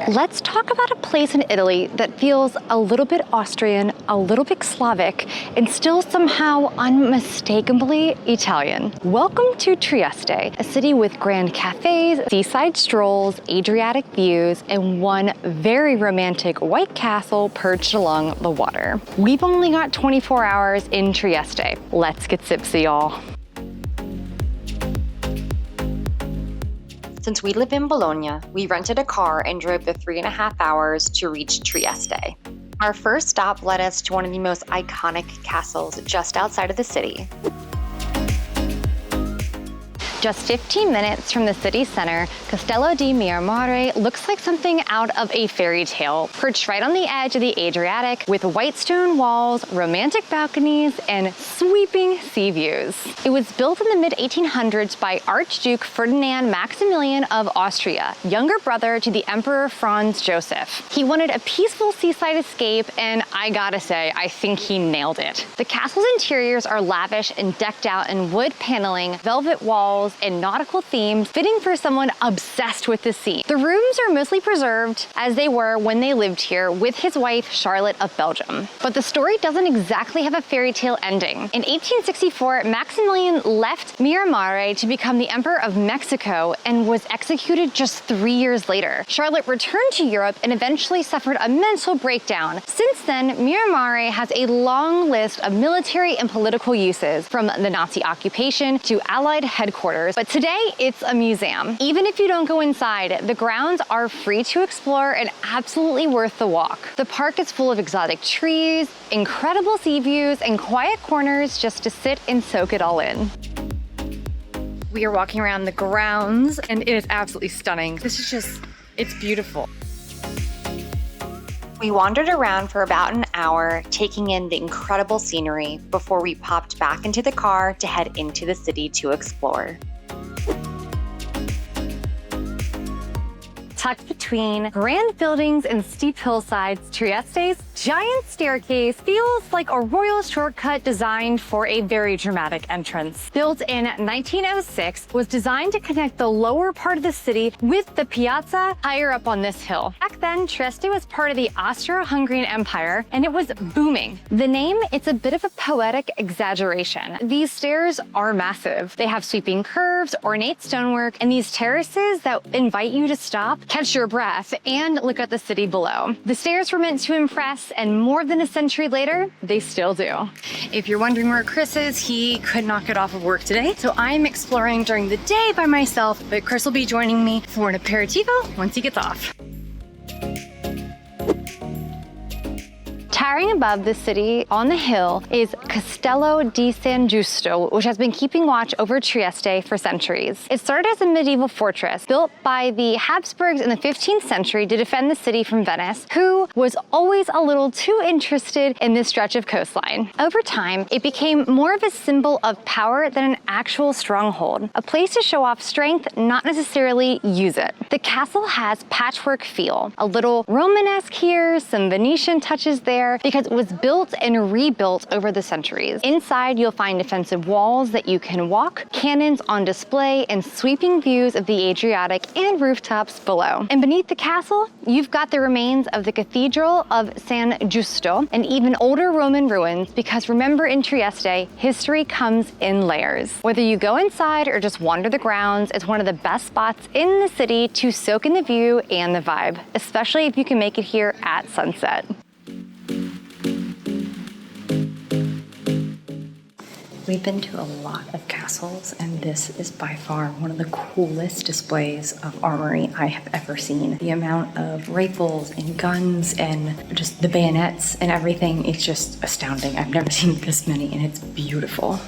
Let's talk about a place in Italy that feels a little bit Austrian, a little bit Slavic, and still somehow unmistakably Italian. Welcome to Trieste, a city with grand cafes, seaside strolls, Adriatic views, and one very romantic white castle perched along the water. We've only got 24 hours in Trieste. Let's get tipsy, y'all. Since we live in Bologna, we rented a car and drove the 3.5 hours to reach Trieste. Our first stop led us to one of the most iconic castles just outside of the city. Just 15 minutes from the city center, Castello di Miramare looks like something out of a fairy tale, perched right on the edge of the Adriatic with white stone walls, romantic balconies, and sweeping sea views. It was built in the mid-1800s by Archduke Ferdinand Maximilian of Austria, younger brother to the Emperor Franz Joseph. He wanted a peaceful seaside escape, and I gotta say, I think he nailed it. The castle's interiors are lavish and decked out in wood paneling, velvet walls, and nautical themes, fitting for someone obsessed with the sea. The rooms are mostly preserved as they were when they lived here with his wife, Charlotte of Belgium. But the story doesn't exactly have a fairy tale ending. In 1864, Maximilian left Miramare to become the Emperor of Mexico and was executed just 3 years later. Charlotte returned to Europe and eventually suffered a mental breakdown. Since then, Miramare has a long list of military and political uses, from the Nazi occupation to Allied headquarters. But today, it's a museum. Even if you don't go inside, the grounds are free to explore and absolutely worth the walk. The park is full of exotic trees, incredible sea views, and quiet corners just to sit and soak it all in. We are walking around the grounds, and it is absolutely stunning. It's beautiful. We wandered around for about an hour, taking in the incredible scenery before we popped back into the car to head into the city to explore. Tucked between grand buildings and steep hillsides, Trieste's giant staircase feels like a royal shortcut designed for a very dramatic entrance. Built in 1906, was designed to connect the lower part of the city with the piazza higher up on this hill. Back then, Trieste was part of the Austro-Hungarian Empire, and it was booming. The name, it's a bit of a poetic exaggeration. These stairs are massive. They have sweeping curves, ornate stonework, and these terraces that invite you to stop, catch your breath, and look at the city below. The stairs were meant to impress, and more than a century later, they still do. If you're wondering where Chris is, he could not get off of work today, so I'm exploring during the day by myself, but Chris will be joining me for an aperitivo once he gets off. Towering above the city on the hill is Castello di San Giusto, which has been keeping watch over Trieste for centuries. It started as a medieval fortress built by the Habsburgs in the 15th century to defend the city from Venice, who was always a little too interested in this stretch of coastline. Over time, it became more of a symbol of power than an actual stronghold, a place to show off strength, not necessarily use it. The castle has patchwork feel, a little Romanesque here, some Venetian touches there, because it was built and rebuilt over the centuries. Inside, you'll find defensive walls that you can walk, cannons on display, and sweeping views of the Adriatic and rooftops below. And beneath the castle, you've got the remains of the Cathedral of San Giusto and even older Roman ruins, because remember, in Trieste, history comes in layers. Whether you go inside or just wander the grounds, it's one of the best spots in the city to soak in the view and the vibe, especially if you can make it here at sunset. We've been to a lot of castles, and this is by far one of the coolest displays of armory I have ever seen. The amount of rifles and guns and just the bayonets and everything, it's just astounding. I've never seen this many, and it's beautiful.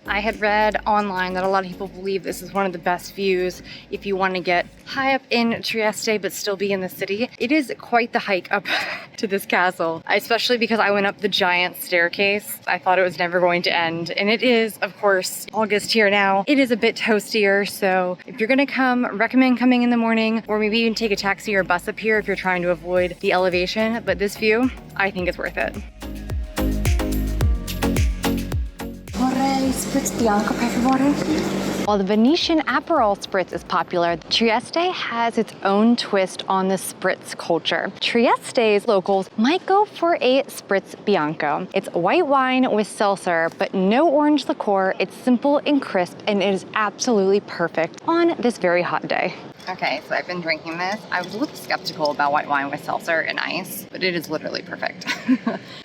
I had read online that a lot of people believe this is one of the best views if you want to get high up in Trieste but still be in the city. It is quite the hike up to this castle, especially because I went up the giant staircase. I thought it was never going to end, and it is, of course, August here now. It is a bit toastier, so if you're gonna come, recommend coming in the morning, or maybe even take a taxi or bus up here if you're trying to avoid the elevation. But this view, I think it's worth it. Vorrei spritz bianco, per favore. While the Venetian Aperol Spritz is popular, Trieste has its own twist on the Spritz culture. Trieste's locals might go for a Spritz Bianco. It's white wine with seltzer, but no orange liqueur. It's simple and crisp, and it is absolutely perfect on this very hot day. Okay, so I've been drinking this. I was a little skeptical about white wine with seltzer and ice, but it is literally perfect.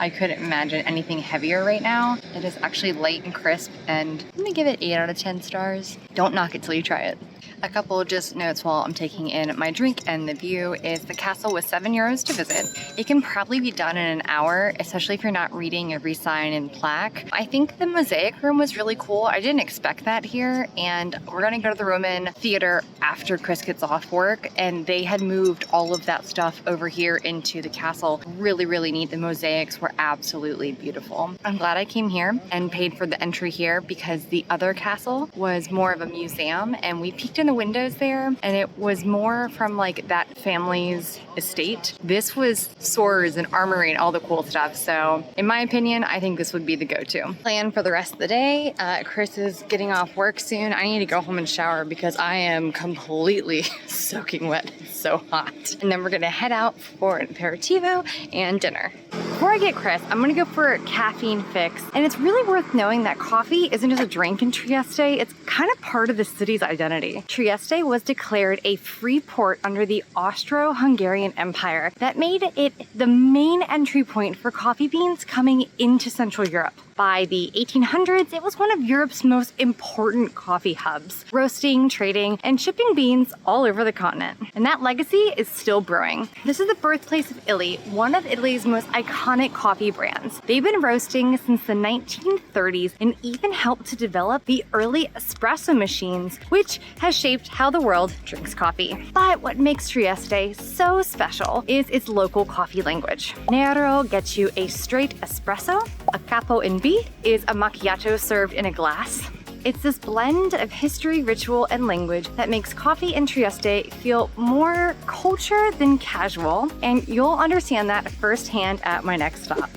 I couldn't imagine anything heavier right now. It is actually light and crisp, and I'm gonna give it 8 out of 10 stars. Don't knock it till you try it. A couple just notes while I'm taking in my drink and the view is the castle was €7 to visit. It can probably be done in an hour, especially if you're not reading every sign and plaque. I think the mosaic room was really cool. I didn't expect that here, and we're gonna go to the Roman theater after Chris gets off work, and they had moved all of that stuff over here into the castle. Really, really neat. The mosaics were absolutely beautiful. I'm glad I came here and paid for the entry here because the other castle was more of a museum, and we peeked in the windows there, and it was more from like that family's estate. This was swords and armory and all the cool stuff. So in my opinion, I think this would be the go-to. Plan for the rest of the day. Chris is getting off work soon. I need to go home and shower because I am completely soaking wet. It's so hot. And then we're gonna head out for an aperitivo and dinner. Before I get Chris, I'm gonna go for a caffeine fix. And it's really worth knowing that coffee isn't just a drink in Trieste, it's kind of part of the city's identity. Trieste was declared a free port under the Austro-Hungarian Empire. That made it the main entry point for coffee beans coming into Central Europe. By the 1800s, it was one of Europe's most important coffee hubs, roasting, trading, and shipping beans all over the continent. And that legacy is still brewing. This is the birthplace of Illy, one of Italy's most iconic coffee brands. They've been roasting since the 1930s and even helped to develop the early espresso machines, which has shaped how the world drinks coffee. But what makes Trieste so special is its local coffee language. Nero gets you a straight espresso, a capo in B is a macchiato served in a glass. It's this blend of history, ritual, and language that makes coffee in Trieste feel more culture than casual, and you'll understand that firsthand at my next stop.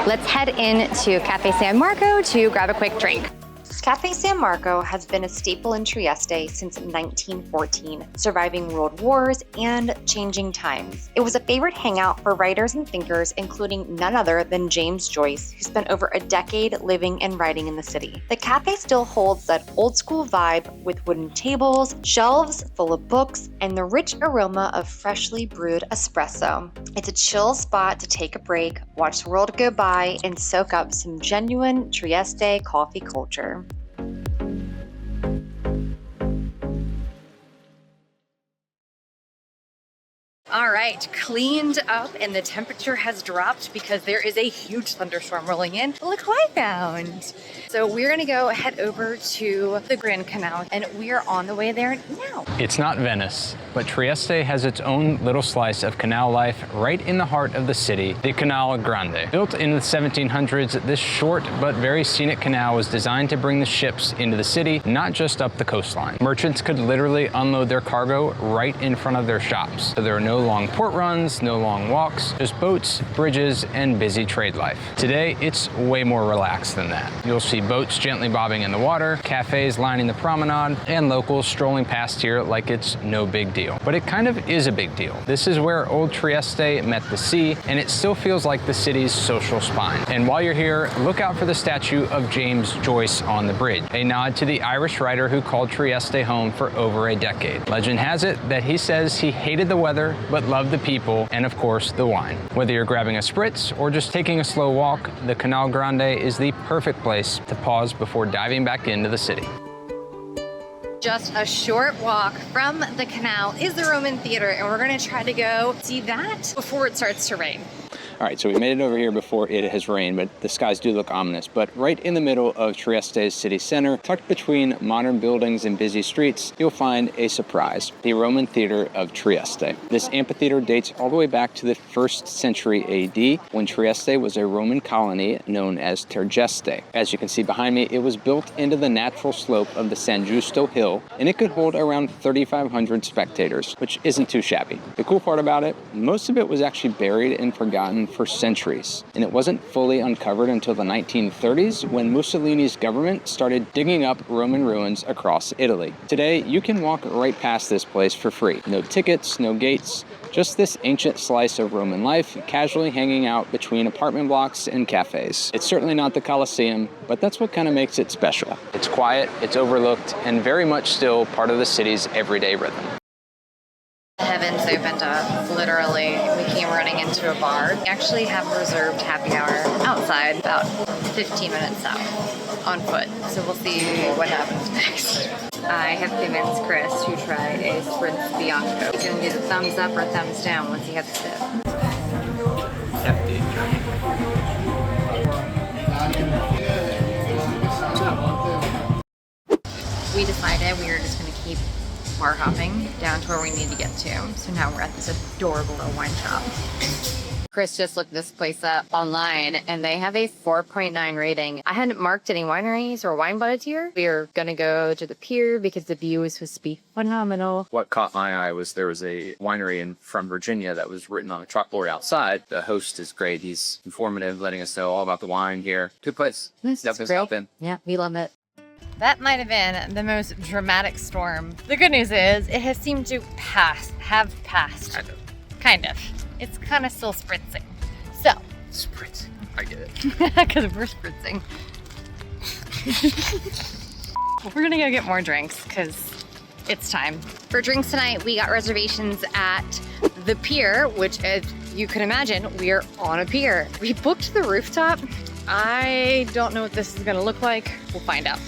Let's head into Caffe San Marco to grab a quick drink. Caffe San Marco has been a staple in Trieste since 1914, surviving world wars and changing times. It was a favorite hangout for writers and thinkers, including none other than James Joyce, who spent over a decade living and writing in the city. The cafe still holds that old-school vibe with wooden tables, shelves full of books, and the rich aroma of freshly brewed espresso. It's a chill spot to take a break, watch the world go by, and soak up some genuine Trieste coffee culture. All right, cleaned up, and the temperature has dropped because there is a huge thunderstorm rolling in. Look who I found. So we're gonna go head over to the Grand Canal, and we are on the way there now. It's not Venice, but Trieste has its own little slice of canal life right in the heart of the city, the Canal Grande. Built in the 1700s, this short but very scenic canal was designed to bring the ships into the city, not just up the coastline. Merchants could literally unload their cargo right in front of their shops. So there are no long port runs, no long walks, just boats, bridges, and busy trade life. Today, it's way more relaxed than that. You'll see boats gently bobbing in the water, cafes lining the promenade, and locals strolling past here like it's no big deal. But it kind of is a big deal. This is where old Trieste met the sea, and it still feels like the city's social spine. And while you're here, look out for the statue of James Joyce on the bridge, a nod to the Irish writer who called Trieste home for over a decade. Legend has it that he says he hated the weather, but loved the people, and of course, the wine. Whether you're grabbing a spritz or just taking a slow walk, the Canal Grande is the perfect place to pause before diving back into the city. Just a short walk from the canal is the Roman Theater, and we're gonna try to go see that before it starts to rain. All right, so we made it over here before it has rained, but the skies do look ominous. But right in the middle of Trieste's city center, tucked between modern buildings and busy streets, you'll find a surprise, the Roman Theater of Trieste. This amphitheater dates all the way back to the 1st century AD, when Trieste was a Roman colony known as Tergeste. As you can see behind me, it was built into the natural slope of the San Giusto hill, and it could hold around 3,500 spectators, which isn't too shabby. The cool part about it, most of it was actually buried and forgotten Colosseum for centuries, and it wasn't fully uncovered until the 1930s when Mussolini's government started digging up Roman ruins across Italy. Today, you can walk right past this place for free. No tickets, no gates, just this ancient slice of Roman life casually hanging out between apartment blocks and cafes. It's certainly not the Colosseum, but that's what kind of makes it special. It's quiet, it's overlooked, and very much still part of the city's everyday rhythm. Heavens opened up, literally. We came running into a bar. We actually have reserved happy hour outside, about 15 minutes out, on foot. So we'll see what happens next. I have convinced Chris to try a spritz bianco. He's gonna do the thumbs up or thumbs down once he has a sip. Hefty. We decided we were just gonna keep bar hopping down to where we need to get to. So now we're at this adorable little wine shop. Chris just looked this place up online and they have a 4.9 rating. I hadn't marked any wineries or wine buds here. We are gonna go to the pier because the view is supposed to be phenomenal. What caught my eye was there was a winery from Virginia that was written on a chalkboard outside. The host is great. He's informative, letting us know all about the wine here. Good place. This is great. Yeah, we love it. That might have been the most dramatic storm. The good news is it has seemed to have passed. Kind of. It's kind of still spritzing. So. Spritzing. I get it. Because we're spritzing. We're gonna go get more drinks because it's time. For drinks tonight, we got reservations at the pier, which, as you can imagine, we're on a pier. We booked the rooftop. I don't know what this is gonna look like. We'll find out.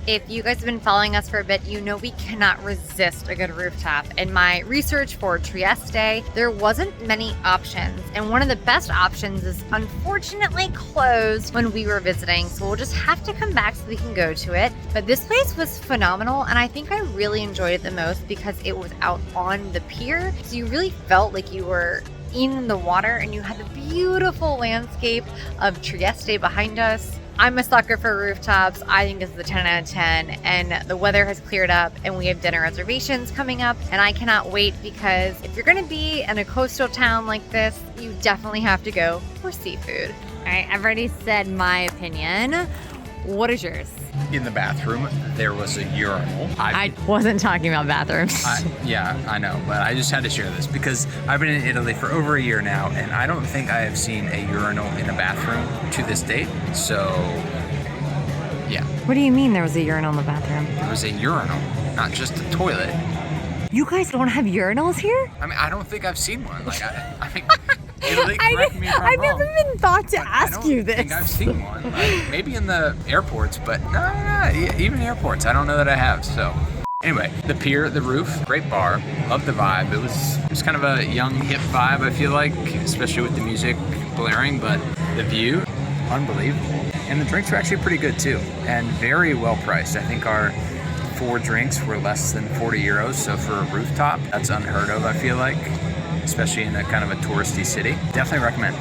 If you guys have been following us for a bit, you know we cannot resist a good rooftop. In my research for Trieste, there wasn't many options. And one of the best options is unfortunately closed when we were visiting. So we'll just have to come back so we can go to it. But this place was phenomenal. And I think I really enjoyed it the most because it was out on the pier. So you really felt like you were in the water and you had the beautiful landscape of Trieste behind us. I'm a sucker for rooftops. I think this is a 10 out of 10 and the weather has cleared up and we have dinner reservations coming up and I cannot wait because if you're gonna be in a coastal town like this, you definitely have to go for seafood. All right, I've already said my opinion. What is yours? In the bathroom, there was a urinal. I wasn't talking about bathrooms. Yeah, I know, but I just had to share this because I've been in Italy for over a year now, and I don't think I have seen a urinal in a bathroom to this date. So, yeah. What do you mean there was a urinal in the bathroom? There was a urinal, not just a toilet. You guys don't have urinals here? I mean, I don't think I've seen one. Like, I mean, Italy, correct me if I'm I've wrong. never even thought to ask you this. I don't think I've seen one. Like, maybe in the airports, but no, even airports, I don't know that I have, so. Anyway, the pier, the roof, great bar, loved the vibe. It was kind of a young, hip vibe, I feel like, especially with the music blaring, but the view, unbelievable. And the drinks were actually pretty good too, and very well priced. I think our 4 drinks were less than 40 euros, so for a rooftop, that's unheard of, I feel like, especially in a kind of a touristy city. Definitely recommend.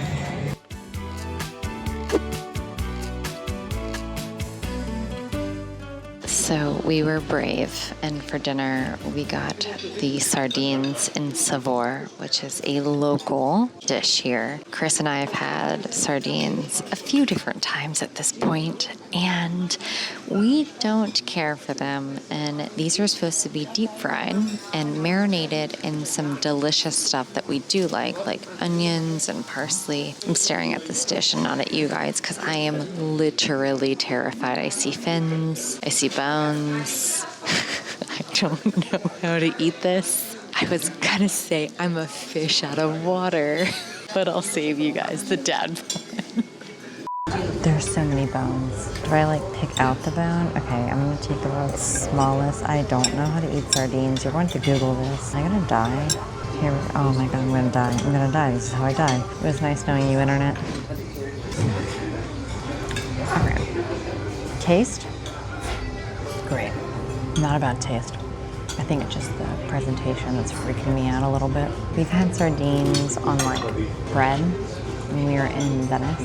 So we were brave, and for dinner we got the sardines in Savour, which is a local dish here. Chris and I have had sardines a few different times at this point, and we don't care for them. And these are supposed to be deep fried and marinated in some delicious stuff that we do like onions and parsley. I'm staring at this dish and not at you guys because I am literally terrified. I see fins, I see bones. I don't know how to eat this. I was gonna say I'm a fish out of water, but I'll save you guys the dad one. There's so many bones. Do I pick out the bone? Okay, I'm gonna take the world's smallest. I don't know how to eat sardines. You're going to Google this. Am I gonna die? Here, oh my God, I'm gonna die. I'm gonna die. This is how I die. It was nice knowing you, Internet. Okay. Taste? Great. Not about taste. I think it's just the presentation that's freaking me out a little bit. We've had sardines on bread when we were in Venice,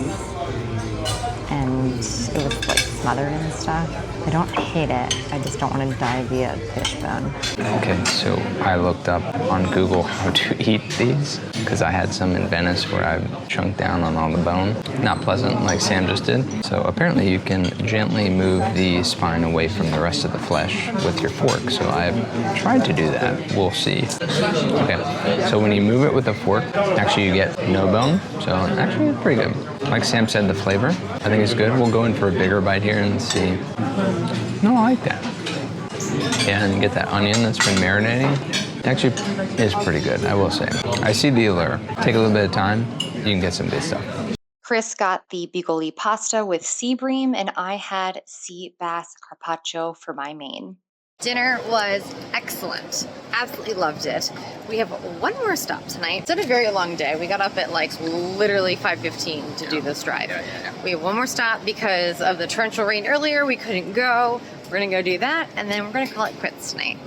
and it was smothered and stuff. I don't hate it. I just don't want to die via fish bone. Okay, so I looked up on Google how to eat these because I had some in Venice where I chunked down on all the bone. Not pleasant like Sam just did. So apparently you can gently move the spine away from the rest of the flesh with your fork. So I've tried to do that. We'll see. Okay, so when you move it with a fork, actually you get no bone. So actually it's pretty good. Like Sam said, the flavor, I think is good. We'll go in for a bigger bite here and see. No, I like that. Yeah, and you get that onion that's been marinating. Actually, is pretty good, I will say. I see the allure. Take a little bit of time, you can get some good stuff. Chris got the bigoli pasta with sea bream, and I had sea bass carpaccio for my main. Dinner was excellent. Absolutely loved it. We have one more stop tonight. It's been a very long day. We got up at like literally 5:15 to do this drive. We have one more stop because of the torrential rain earlier. We couldn't go. We're gonna go do that, and then we're gonna call it quits tonight.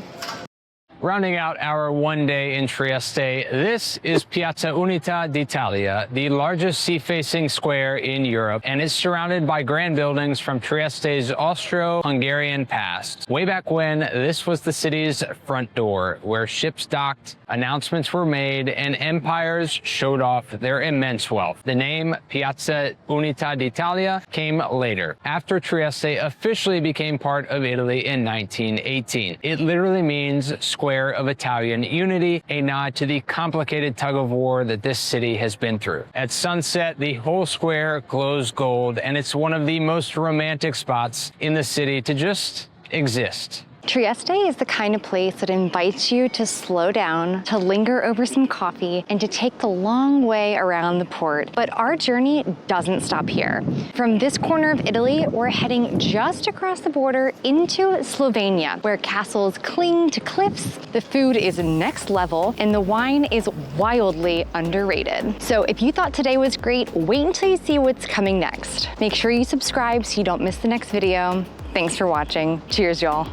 Rounding out our one day in Trieste, this is Piazza Unità d'Italia, the largest sea-facing square in Europe, and it's surrounded by grand buildings from Trieste's Austro-Hungarian past. Way back when, this was the city's front door, where ships docked, announcements were made, and empires showed off their immense wealth. The name Piazza Unità d'Italia came later, after Trieste officially became part of Italy in 1918. It literally means square of Italian unity, a nod to the complicated tug-of-war that this city has been through. At sunset, the whole square glows gold, and it's one of the most romantic spots in the city to just exist. Trieste is the kind of place that invites you to slow down, to linger over some coffee, and to take the long way around the port. But our journey doesn't stop here. From this corner of Italy, we're heading just across the border into Slovenia, where castles cling to cliffs, the food is next level, and the wine is wildly underrated. So if you thought today was great, wait until you see what's coming next. Make sure you subscribe so you don't miss the next video. Thanks for watching. Cheers, y'all.